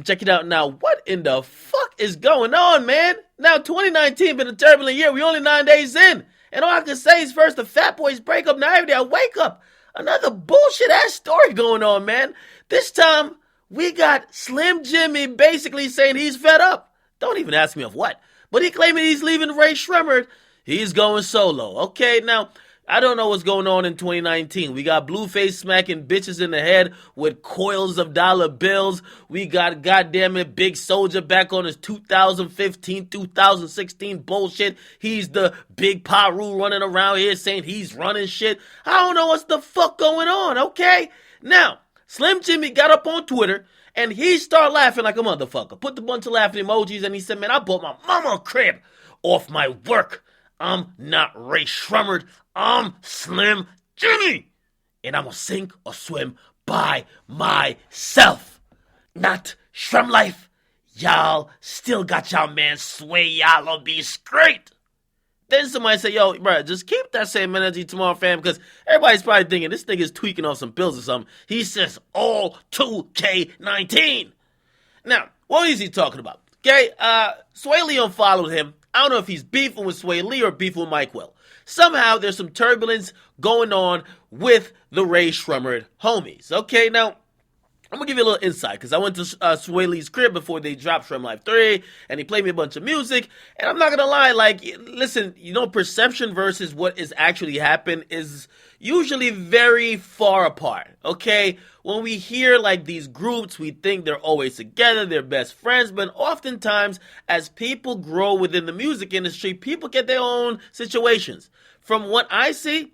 check it out now. What in the fuck is going on, man? Now, 2019 been a turbulent year. We only 9 days in. And all I can say is first, the Fat Boys break up. Now every day I wake up, another bullshit-ass story going on, man. This time, we got Slim Jimmy basically saying he's fed up. Don't even ask me of what. But he claiming he's leaving Rae Sremmurd. He's going solo. Okay, now, I don't know what's going on in 2019. We got Blueface smacking bitches in the head with coils of dollar bills. We got, goddamn it, Big Soldier back on his 2015, 2016 bullshit. He's the big Paru running around here saying he's running shit. I don't know what's the fuck going on, okay? Now, Slim Jimmy got up on Twitter and he started laughing like a motherfucker. Put a bunch of laughing emojis and he said, man, I bought my mama a crib off my work. I'm not Rae Sremmurd. I'm Slim Jimmy. And I'm gonna sink or swim by myself. Not Shrem Life. Y'all still got y'all man Swae y'all on be straight. Then somebody say, yo, bro, just keep that same energy tomorrow, fam, because everybody's probably thinking this nigga's tweaking off some pills or something. He says all 2K19. Now, what is he talking about? Okay, Swae Lee unfollowed him. I don't know if he's beefing with Swae Lee or beefing with Mike Will. Somehow there's some turbulence going on with the Rae Sremmurd homies. Okay, now I'm gonna give you a little insight because I went to Swae Lee's crib before they dropped Shrem Life 3 and he played me a bunch of music. And I'm not gonna lie, like, listen, you know, perception versus what is actually happened is usually very far apart. Okay, when we hear like these groups, we think they're always together, they're best friends, but oftentimes as people grow within the music industry, people get their own situations. From what I see,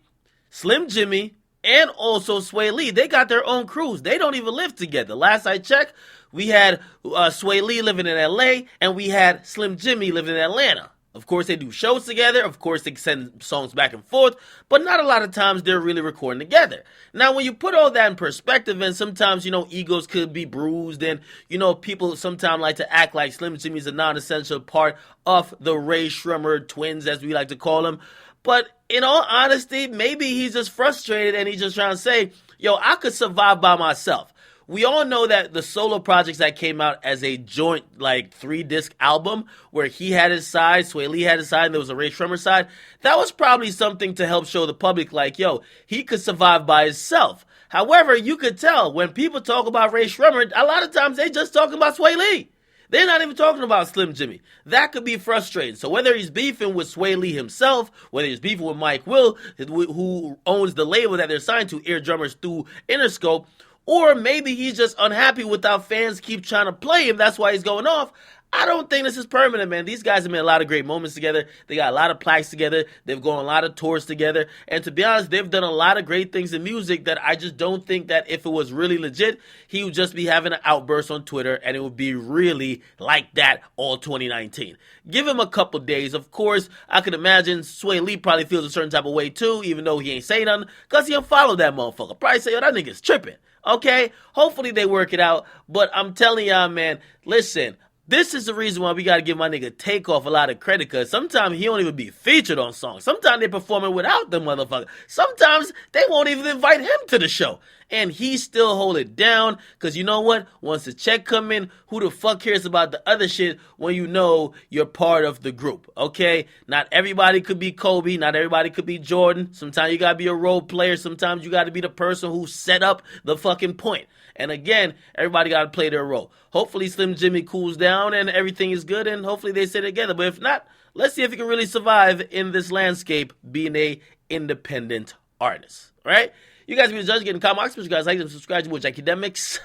Slim Jimmy and also Swae Lee, they got their own crews. They don't even live together. Last I checked, we had Swae Lee living in LA and we had Slim Jimmy living in Atlanta. Of course, they do shows together. Of course, they send songs back and forth. But not a lot of times they're really recording together. Now, when you put all that in perspective, and sometimes, you know, egos could be bruised. And, you know, people sometimes like to act like Slim Jimmy's a non-essential part of the Rae Sremmurd twins, as we like to call them. But in all honesty, maybe he's just frustrated and he's just trying to say, yo, I could survive by myself. We all know that the solo projects that came out as a joint, like, 3-disc album where he had his side, Swae Lee had his side, and there was a Rae Sremmurd side, that was probably something to help show the public, like, yo, he could survive by himself. However, you could tell when people talk about Rae Sremmurd, a lot of times they just talking about Swae Lee. They're not even talking about Slim Jimmy. That could be frustrating. So whether he's beefing with Swae Lee himself, whether he's beefing with Mike Will, who owns the label that they're signed to, Ear Drummers through Interscope, or maybe he's just unhappy with how fans keep trying to play him. That's why he's going off. I don't think this is permanent, man. These guys have made a lot of great moments together. They got a lot of plaques together. They've gone on a lot of tours together. And to be honest, they've done a lot of great things in music that I just don't think that if it was really legit, he would just be having an outburst on Twitter and it would be really like that all 2019. Give him a couple days. Of course, I could imagine Swae Lee probably feels a certain type of way too, even though he ain't saying nothing, because he unfollowed that motherfucker. Probably say, yo, that nigga's tripping. Okay? Hopefully they work it out. But I'm telling y'all, man, listen, this is the reason why we got to give my nigga Takeoff a lot of credit, because sometimes he don't even be featured on songs. Sometimes they performing without the motherfucker. Sometimes they won't even invite him to the show. And he still hold it down, because you know what? Once the check come in, who the fuck cares about the other shit when you know you're part of the group, okay? Not everybody could be Kobe. Not everybody could be Jordan. Sometimes you got to be a role player. Sometimes you got to be the person who set up the fucking point. And again, everybody got to play their role. Hopefully Slim Jimmy cools down and everything is good, and hopefully they stay together. But if not, let's see if he can really survive in this landscape being a independent artist, all right? You guys be the judge, getting comment box. You guys like them, subscribe to Akademiks.